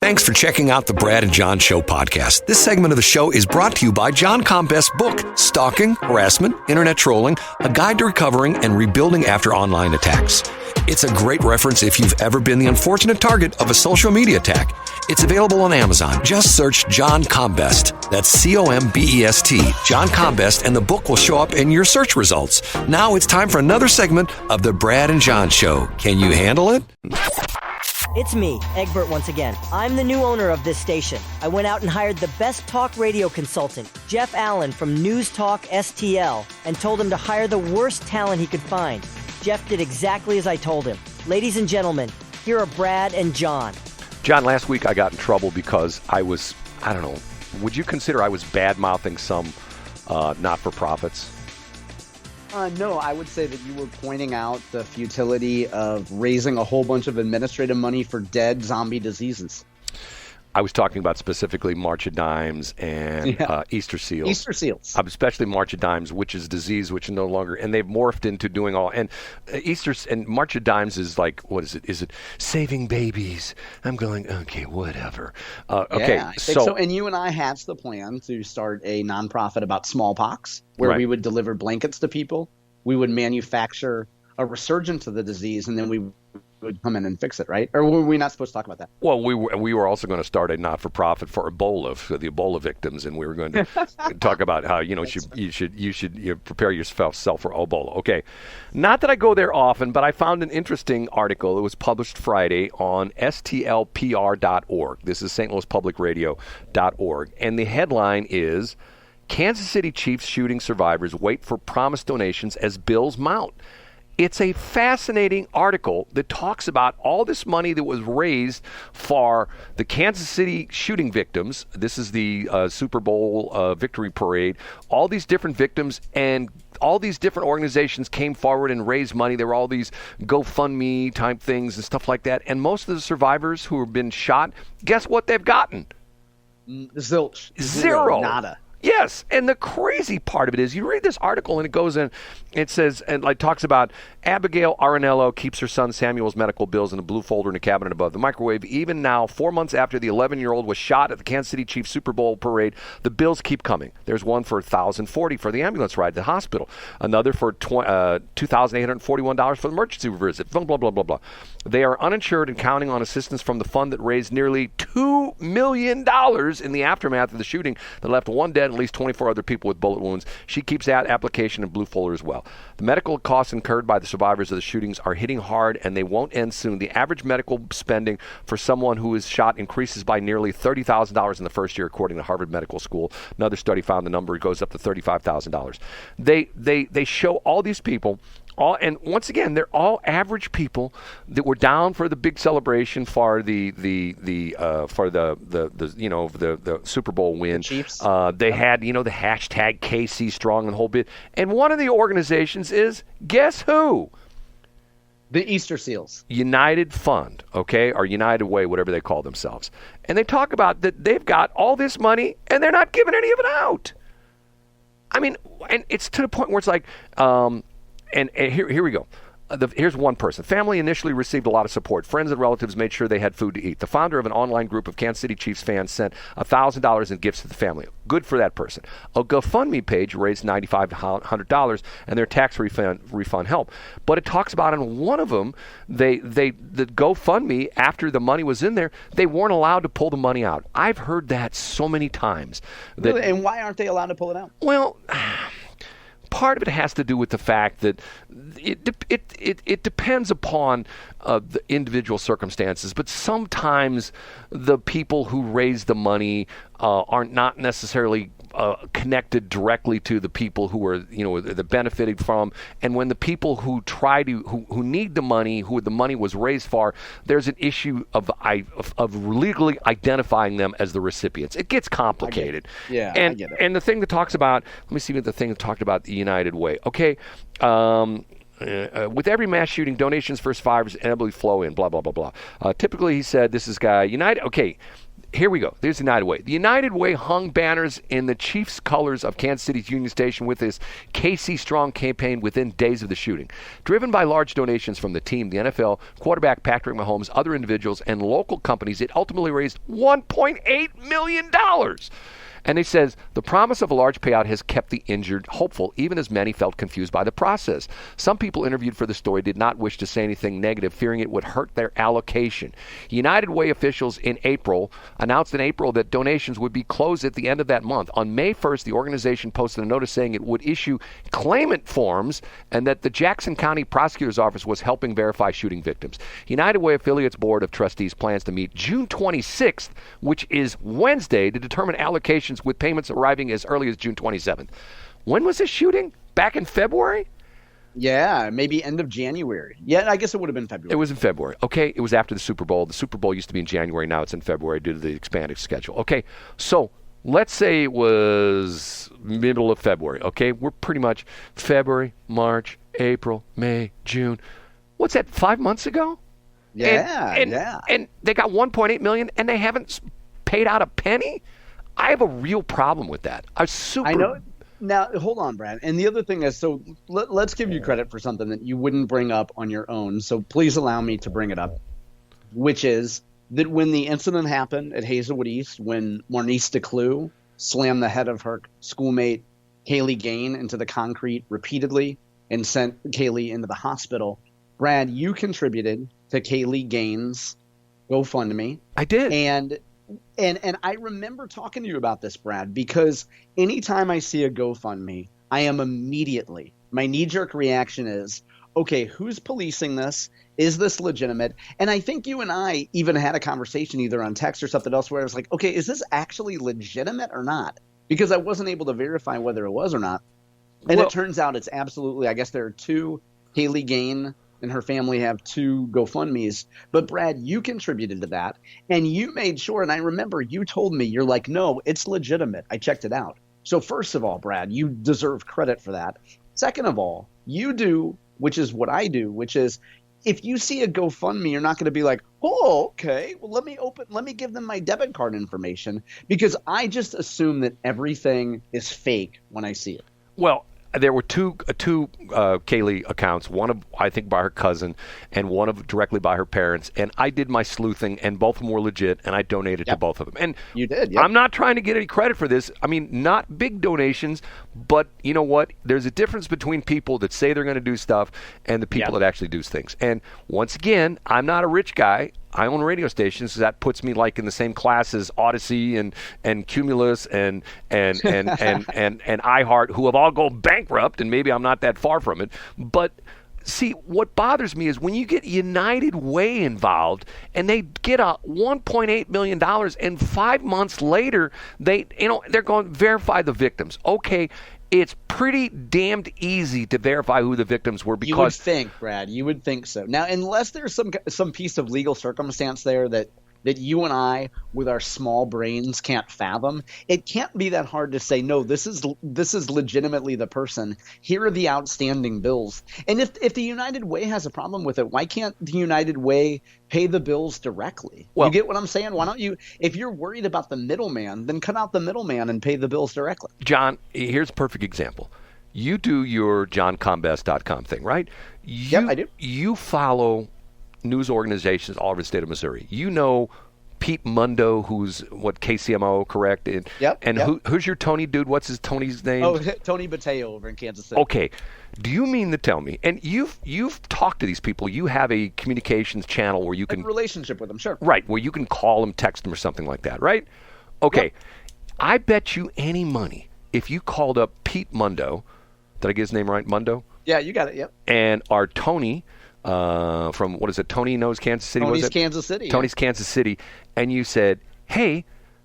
Thanks for checking out the Brad and John Show podcast. This segment of the show is brought to you by John Combest's book, Stalking, Harassment, Internet Trolling, A Guide to Recovering and Rebuilding After Online Attacks. It's a great reference if you've ever been the unfortunate target of a social media attack. It's available on Amazon. Just search John Combest. That's C-O-M-B-E-S-T, John Combest, and the book will show up in your search results. Now it's time for another segment of the Brad and John Show. Can you handle it? It's me, Egbert, once again. I'm the new owner of this station. I went out and hired the best talk radio consultant, Jeff Allen from News Talk STL, and told him to hire the worst talent he could find. Jeff did exactly as I told him. Ladies and gentlemen, here are Brad and John. John, last week I got in trouble because I don't know, would you consider I was bad-mouthing some not-for-profits? No, I would say that you were pointing out the futility of raising a whole bunch of administrative money for dead zombie diseases. I was talking about specifically March of Dimes and Easter seals. Easter seals. Especially March of Dimes, which is disease, which is no longer, and they've morphed into doing all, and Easter and March of Dimes is like, what is it? Is it saving babies? I'm going, okay, whatever. Okay, I think so. And you and I hatched the plan to start a nonprofit about smallpox, where we would deliver blankets to people. We would manufacture a resurgence of the disease, and then we would come in and fix it, right? Or were we not supposed to talk about that? Well, we were also going to start a not-for-profit for Ebola, for the Ebola victims, and we were going to talk about how you should prepare yourself for Ebola. Okay, not that I go there often, but I found an interesting article. It was published Friday on stlpr.org. This is St. Louis Public Radio.org, and the headline is Kansas City Chiefs shooting survivors wait for promised donations as bills mount. It's a fascinating article that talks about all this money that was raised for the Kansas City shooting victims. This is the Super Bowl victory parade. All these different victims and all these different organizations came forward and raised money. There were all these GoFundMe type things and stuff like that. And most of the survivors who have been shot, guess what they've gotten? Zilch. Zero. Nada. Yes, and the crazy part of it is you read this article and it goes in, it says, and like talks about Abigail Arenello keeps her son Samuel's medical bills in a blue folder in a cabinet above the microwave. Even now, 4 months after the 11-year-old was shot at the Kansas City Chiefs Super Bowl parade, the bills keep coming. There's one for $1,040 for the ambulance ride to the hospital, another for $2,841 for the emergency visit, blah, blah, blah, blah, blah. They are uninsured and counting on assistance from the fund that raised nearly $2 million in the aftermath of the shooting that left one dead and at least 24 other people with bullet wounds. She keeps that application in blue folder as well. The medical costs incurred by the survivors of the shootings are hitting hard, and they won't end soon. The average medical spending for someone who is shot increases by nearly $30,000 in the first year, according to Harvard Medical School. Another study found the number goes up to $35,000. They show all these people. And once again, they're all average people that were down for the big celebration for the Super Bowl win. Chiefs. They had the hashtag KC Strong and the whole bit. And one of the organizations is, guess who? The Easter Seals. United Fund, okay, or United Way, whatever they call themselves. And they talk about that they've got all this money and they're not giving any of it out. I mean, and it's to the point where it's like. And here we go. Here's one person. Family initially received a lot of support. Friends and relatives made sure they had food to eat. The founder of an online group of Kansas City Chiefs fans sent $1,000 in gifts to the family. Good for that person. A GoFundMe page raised $95 to $100, and their tax refund helped. But it talks about in one of them, the GoFundMe, after the money was in there, they weren't allowed to pull the money out. I've heard that so many times. Really? And why aren't they allowed to pull it out? Well, part of it has to do with the fact that it depends upon the individual circumstances, but sometimes the people who raise the money are not necessarily connected directly to the people who are, they're benefiting from. And when the people who who need the money, who the money was raised for, there's an issue of legally identifying them as the recipients. It gets complicated. I get it. And, I get it. And the thing that talks about, let me see what the thing that talked about the United Way. Okay. With every mass shooting, donations for survivors inevitably flow in, blah, blah, blah, blah. Typically, he said, this is guy, United, okay. here we go. There's the United Way. The United Way hung banners in the Chiefs' colors of Kansas City's Union Station with this KC Strong campaign within days of the shooting. Driven by large donations from the team, the NFL, quarterback Patrick Mahomes, other individuals, and local companies, it ultimately raised $1.8 million. And it says, the promise of a large payout has kept the injured hopeful, even as many felt confused by the process. Some people interviewed for the story did not wish to say anything negative, fearing it would hurt their allocation. United Way officials announced in April that donations would be closed at the end of that month. On May 1st, the organization posted a notice saying it would issue claimant forms and that the Jackson County Prosecutor's Office was helping verify shooting victims. United Way Affiliates Board of Trustees plans to meet June 26th, which is Wednesday, to determine allocations with payments arriving as early as June 27th. When was this shooting? Back in February? Yeah, maybe end of January. Yeah, I guess it would have been February. It was in February. Okay, it was after the Super Bowl. The Super Bowl used to be in January. Now it's in February due to the expanded schedule. Okay, so let's say it was middle of February. Okay, we're pretty much February, March, April, May, June. What's that, 5 months ago? Yeah, And they got $1.8 million and they haven't paid out a penny? I have a real problem with that. I know. Now, hold on, Brad. And the other thing is, so let's give you credit for something that you wouldn't bring up on your own. So please allow me to bring it up, which is that when the incident happened at Hazelwood East, when Marnice DeClue slammed the head of her schoolmate Kaylee Gain into the concrete repeatedly and sent Kaylee into the hospital, Brad, you contributed to Kaylee Gain's GoFundMe. I did. And I remember talking to you about this, Brad, because anytime I see a GoFundMe, I am immediately, my knee-jerk reaction is, okay, who's policing this? Is this legitimate? And I think you and I even had a conversation either on text or something else where I was like, okay, is this actually legitimate or not? Because I wasn't able to verify whether it was or not. And it turns out it's absolutely, I guess there are two. Kaylee Gain and her family have two GoFundMes. But Brad, you contributed to that and you made sure. And I remember you told me, you're like, no, it's legitimate. I checked it out. So first of all, Brad, you deserve credit for that. Second of all, you do, which is what I do, which is if you see a GoFundMe, you're not going to be like, oh, okay, well, let me give them my debit card information, because I just assume that everything is fake when I see it. Well, there were two Kaylee accounts, one of, I think, by her cousin and one of directly by her parents. And I did my sleuthing, and both of them were legit, and I donated to both of them. And you did, yep. I'm not trying to get any credit for this. I mean, not big donations, but you know what? There's a difference between people that say they're going to do stuff and the people that actually do things. And once again, I'm not a rich guy. I own radio stations, so that puts me like in the same class as Odyssey and Cumulus and iHeart, who have all gone bankrupt, and maybe I'm not that far from it. But see, what bothers me is when you get United Way involved and they get a $1.8 million, and 5 months later they're going to verify the victims. Okay. It's pretty damned easy to verify who the victims were, because you would think, Brad, you would think so. Now, unless there's some piece of legal circumstance there that you and I, with our small brains, can't fathom, it can't be that hard to say, no, this is legitimately the person. Here are the outstanding bills. And if the United Way has a problem with it, why can't the United Way pay the bills directly? Well, you get what I'm saying? Why don't you, if you're worried about the middleman, then cut out the middleman and pay the bills directly. John, here's a perfect example. You do your johncombest.com thing, right? Yep, I do. You follow news organizations all over the state of Missouri. You know Pete Mundo, who's KCMO, correct? And who's your Tony dude? What's Tony's name? Oh, Tony Botello over in Kansas City. Okay. Do you mean to tell me, and you've talked to these people, you have a communications channel where you can... a relationship with them, sure. Right, where you can call them, text them, or something like that, right? Okay. Yep. I bet you any money, if you called up Pete Mundo, did I get his name right? Mundo? Yeah, you got it, yep. And our Tony... from, what is it, Tony Knows Kansas City? Tony's Kansas City. Tony's Kansas City. And you said, hey,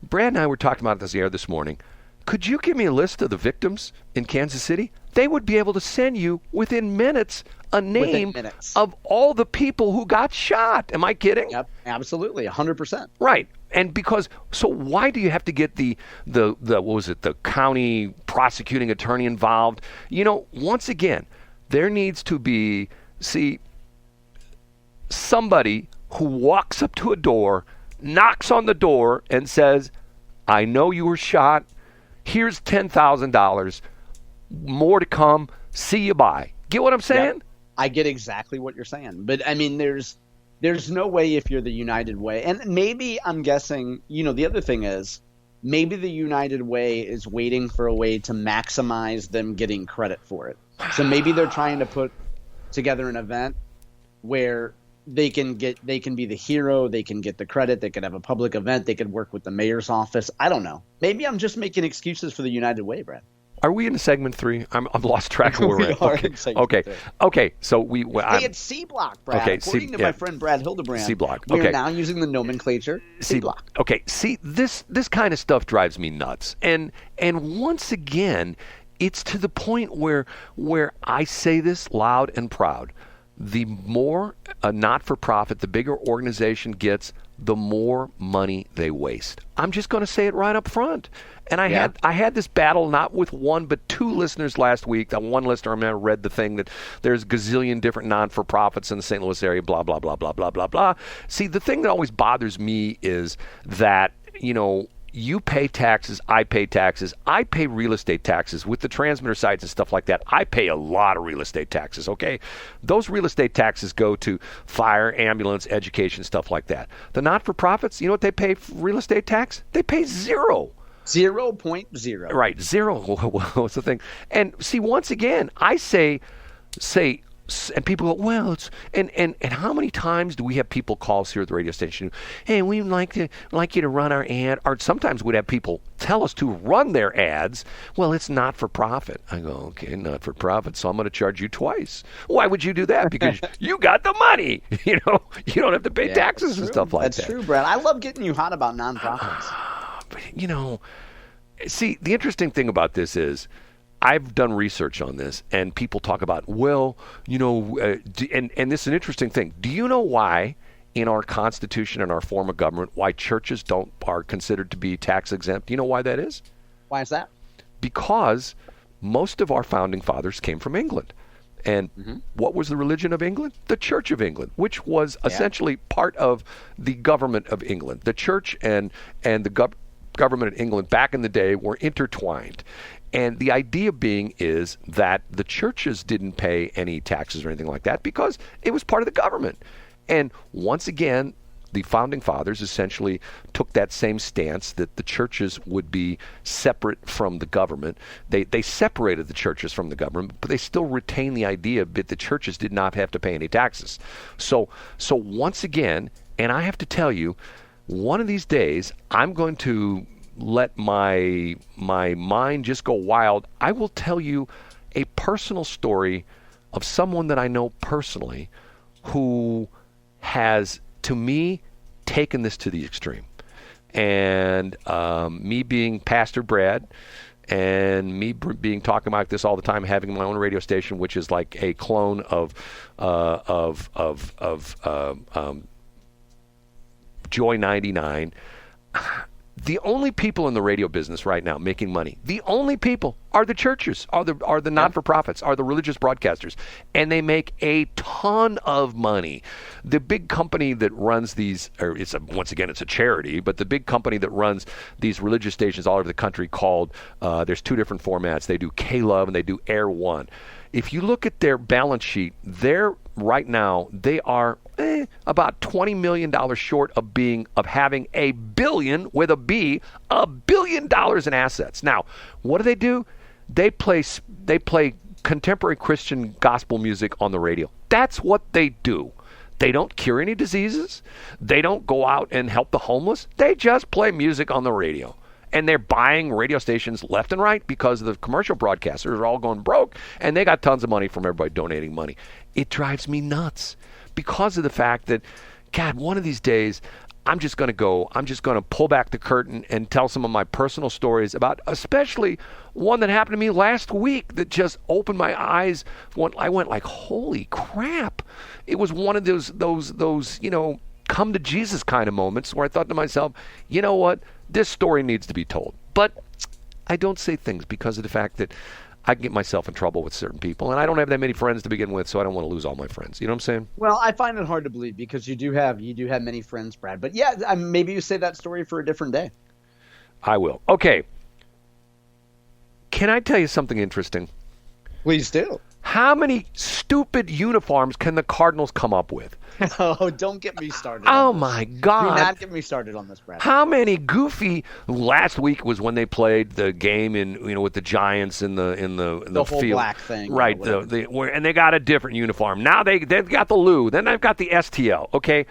Brad and I were talking about this air this morning. Could you give me a list of the victims in Kansas City? They would be able to send you within minutes a name of all the people who got shot. Am I kidding? Yep, absolutely, 100%. Right. And so why do you have to get the what was it, the county prosecuting attorney involved? Once again, there needs to be, somebody who walks up to a door, knocks on the door and says, I know you were shot. Here's $10,000. More to come. See you, bye. Get what I'm saying? Yep. I get exactly what you're saying. But, I mean, there's no way if you're the United Way. And maybe I'm guessing, the other thing is maybe the United Way is waiting for a way to maximize them getting credit for it. So maybe they're trying to put together an event where they can be the hero, they can get the credit, they could have a public event, they could work with the mayor's office. I don't know. Maybe I'm just making excuses for the United Way, Brad. Are we in segment 3? I've lost track of where we're at. Okay. So it's C block, Brad. Okay, according to my friend Brad Hildebrand. C block. We are now using the nomenclature C block. Okay. See, this kind of stuff drives me nuts. And once again, it's to the point where I say this loud and proud. The more a not-for-profit, the bigger organization gets, the more money they waste. I'm just going to say it right up front. And I had this battle not with one but two listeners last week. That one listener, I read the thing that there's a gazillion different non-for-profits in the St. Louis area, blah, blah, blah, blah, blah, blah, blah. See, the thing that always bothers me is that, you pay taxes, I pay taxes. I pay real estate taxes with the transmitter sites and stuff like that. I pay a lot of real estate taxes, okay? Those real estate taxes go to fire, ambulance, education, stuff like that. The not-for-profits, you know what they pay for real estate tax? They pay 0. 0.0. Right, 0. What's the thing? And see, once again, I say, and people go, well, it's and how many times do we have people call us here at the radio station? Hey, we'd like you to run our ad. Or sometimes we'd have people tell us to run their ads. Well, it's not for profit. I go, okay, not for profit, so I'm going to charge you twice. Why would you do that? Because you got the money. You don't have to pay taxes and stuff like that. That's true, Brad. I love getting you hot about nonprofits. See, the interesting thing about this is, I've done research on this, and people talk about, and this is an interesting thing. Do you know why in our Constitution and our form of government, why churches are considered to be tax exempt? Do you know why that is? Why is that? Because most of our founding fathers came from England. And what was the religion of England? The Church of England, which was essentially part of the government of England. The church and the government of England back in the day were intertwined. And the idea being is that the churches didn't pay any taxes or anything like that because it was part of the government. And once again, the founding fathers essentially took that same stance that the churches would be separate from the government. They separated the churches from the government, but they still retained the idea that the churches did not have to pay any taxes. So once again, and I have to tell you, one of these days, I'm going to let my mind just go wild. I will tell you a personal story of someone that I know personally who has, to me, taken this to the extreme. And me being Pastor Brad and me being talking about this all the time, having my own radio station, which is like a clone of Joy 99. The only people in the radio business right now making money, the only people are the churches, are the not-for-profits, are the religious broadcasters, and they make a ton of money. The big company that runs these, once again, it's a charity, but the big company that runs these religious stations all over the country called, there's two different formats. They do K-Love and they do Air One. If you look at their balance sheet, right now they are about $20 million short of having $1 billion with a B, $1 billion in assets. Now, what do? They play contemporary Christian gospel music on the radio. That's what they do. They don't cure any diseases. They don't go out and help the homeless. They just play music on the radio. And they're buying radio stations left and right because the commercial broadcasters are all going broke, and they got tons of money from everybody donating money. It drives me nuts because of the fact that, God, one of these days, I'm just going to pull back the curtain and tell some of my personal stories about, especially one that happened to me last week that just opened my eyes. I went like, holy crap. It was one of those come to Jesus kind of moments where I thought to myself, you know what? This story needs to be told. But I don't say things because of the fact that I can get myself in trouble with certain people, and I don't have that many friends to begin with, so I don't want to lose all my friends. You know what I'm saying? Well, I find it hard to believe because you do have many friends, Brad. But yeah, maybe you say that story for a different day. I will. Okay. Can I tell you something interesting? Please do. How many stupid uniforms can the Cardinals come up with? Oh, don't get me started. Oh my God! Do not get me started on this, Brad. How many goofy? Last week was when they played the game with the Giants in the whole field, black thing, right? And they got a different uniform. Now they've got the Lou. Then they've got the STL. Okay,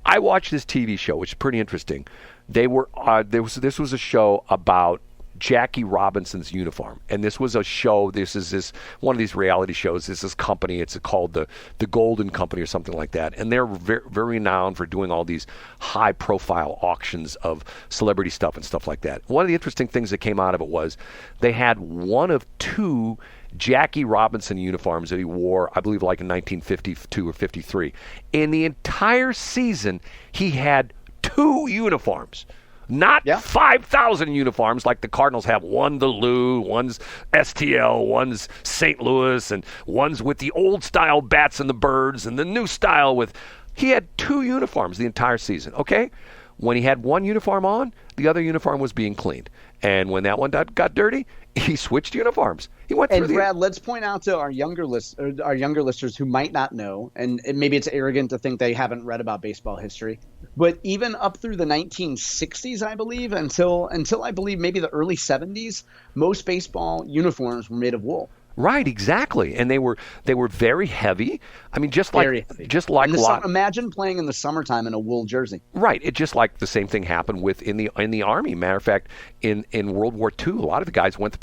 I watched this TV show, which is pretty interesting. This was a show about Jackie Robinson's uniform, and this was a show. This is one of these reality shows. This company. It's called the Golden Company or something like that, and they're very, very renowned for doing all these high-profile auctions of celebrity stuff and stuff like that. One of the interesting things that came out of it was they had one of two Jackie Robinson uniforms that he wore, I believe, like in 1952 or 53. In the entire season, he had two uniforms. Not 5,000 uniforms like the Cardinals have. One the Lou, one's STL, one's St. Louis, and one's with the old style bats and the birds and the new style with... He had two uniforms the entire season, okay? When he had one uniform on, the other uniform was being cleaned. And when that one got dirty, he switched uniforms. He went through Brad, let's point out to our younger listeners who might not know, and maybe it's arrogant to think they haven't read about baseball history, but even up through the 1960s, I believe, until I believe maybe the early 70s, most baseball uniforms were made of wool. Right, exactly, and they were very heavy. I mean, just like imagine playing in the summertime in a wool jersey. Right, it just like the same thing happened in the Army. Matter of fact, in World War II, a lot of the guys went to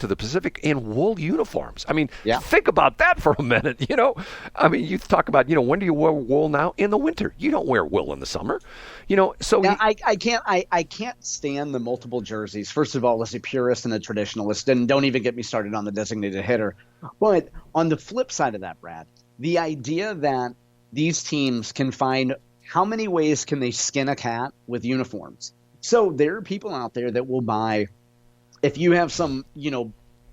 the Pacific in wool uniforms. I mean, think about that for a minute. I mean, you talk about when do you wear wool now? In the winter. You don't wear wool in the summer. So now, I can't stand the multiple jerseys. First of all, as a purist and a traditionalist, and don't even get me started on the designated hitter. But on the flip side of that, Brad, the idea that these teams can find how many ways can they skin a cat with uniforms. So there are people out there that will buy, if you have some,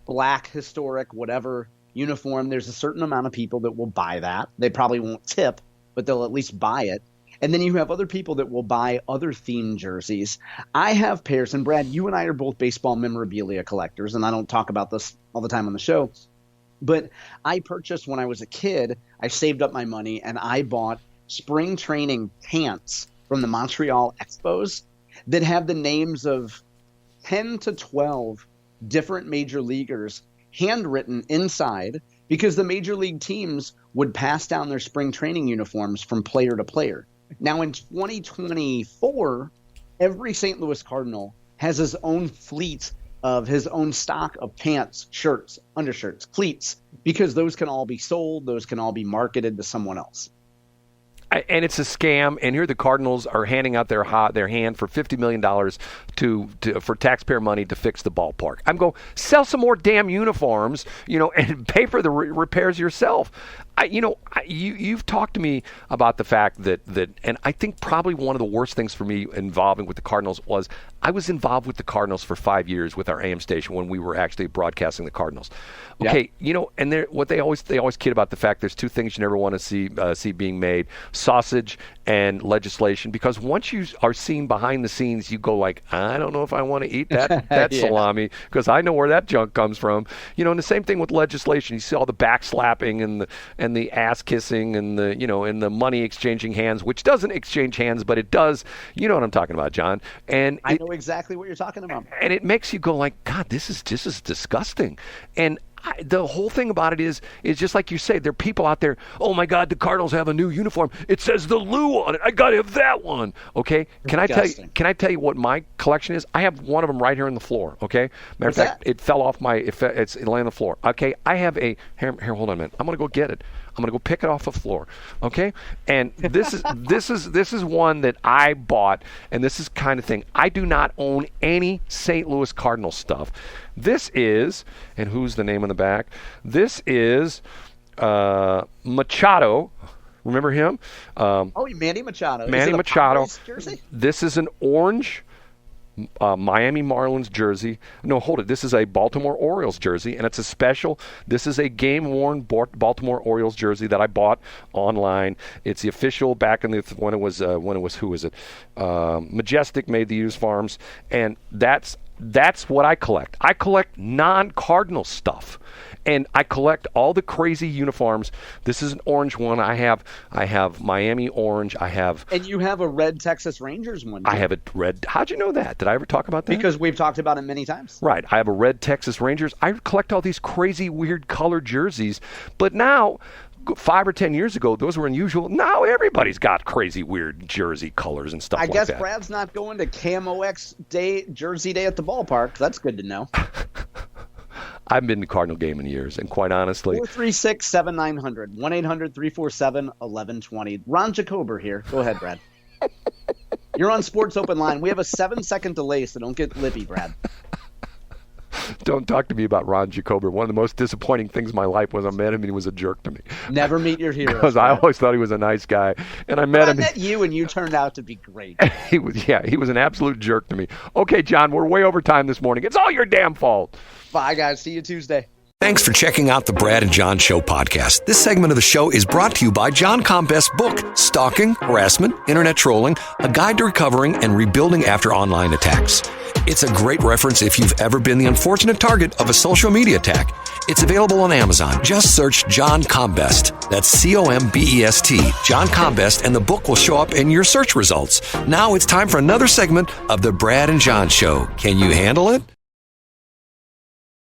black, historic, whatever uniform, there's a certain amount of people that will buy that. They probably won't tip, but they'll at least buy it. And then you have other people that will buy other themed jerseys. I have pairs, and Brad, you and I are both baseball memorabilia collectors, and I don't talk about this all the time on the show, but I purchased when I was a kid, I saved up my money, and I bought spring training pants from the Montreal Expos that have the names of 10 to 12 different major leaguers handwritten inside, because the major league teams would pass down their spring training uniforms from player to player. Now, in 2024, every St. Louis Cardinal has his own fleet of his own stock of pants, shirts, undershirts, cleats, because those can all be sold. Those can all be marketed to someone else. And it's a scam. And here the Cardinals are handing out their hand for $50 million for taxpayer money to fix the ballpark. I'm going, sell some more damn uniforms, and pay for the repairs yourself. You've talked to me about the fact that, and I think probably one of the worst things for me involving with the Cardinals was I was involved with the Cardinals for 5 years with our AM station when we were actually broadcasting the Cardinals. Okay, and they always kid about the fact there's two things you never want to see being made: sausage and legislation. Because once you are seen behind the scenes, you go like, I don't know if I want to eat that salami, because I know where that junk comes from. And the same thing with legislation. You see all the backslapping and the ass kissing and the money exchanging hands, which doesn't exchange hands, but it does. You know what I'm talking about, John. And I know exactly what you're talking about. And it makes you go like, God, this is disgusting. And the whole thing about it is just like you say, there are people out there, oh my God, the Cardinals have a new uniform. It says the Lou on it. I got to have that one. Okay. Can I tell you what my collection is? I have one of them right here on the floor. Okay. Matter of fact, it fell off it's laying on the floor. Okay. I have here, hold on a minute. I'm going to go get it. I'm going to go pick it off the floor. Okay. And this is one that I bought, and this is kind of thing. I do not own any St. Louis Cardinal stuff. This is, and who's the name on the back? This is Machado. Remember him? Manny Machado. Manny Machado. This is an orange Miami Marlins jersey. No, hold it. This is a Baltimore Orioles jersey, and it's a special. This is a game-worn Baltimore Orioles jersey that I bought online. It's the official back in the when it was who is it? Majestic made the used farms, and that's what I collect. I collect non-Cardinal stuff. And I collect all the crazy uniforms. This is an orange one. I have Miami orange. And you have a red Texas Rangers one. I have a red. How'd you know that? Did I ever talk about that? Because we've talked about it many times. Right. I have a red Texas Rangers. I collect all these crazy, weird colored jerseys. But now, 5 or 10 years ago, those were unusual. Now everybody's got crazy, weird jersey colors and stuff like that. I guess Brad's not going to Camo X Day, Jersey Day at the ballpark. That's good to know. I haven't been to Cardinal game in years, and quite honestly... 436-7900, 1-800-347-1120. Ron Jacober here. Go ahead, Brad. You're on Sports Open Line. We have a 7-second delay, so don't get lippy, Brad. Don't talk to me about Ron Jacober. One of the most disappointing things in my life was I met him and he was a jerk to me. Never meet your heroes. Because I always thought he was a nice guy. And I met him. I met you and you turned out to be great. He was an absolute jerk to me. Okay, John, we're way over time this morning. It's all your damn fault. Bye, guys. See you Tuesday. Thanks for checking out the Brad and John Show podcast. This segment of the show is brought to you by John Combest's book, Stalking, Harassment, Internet Trolling, A Guide to Recovering and Rebuilding After Online Attacks. It's a great reference if you've ever been the unfortunate target of a social media attack. It's available on Amazon. Just search John Combest. That's Combest, John Combest, and the book will show up in your search results. Now it's time for another segment of the Brad and John Show. Can you handle it?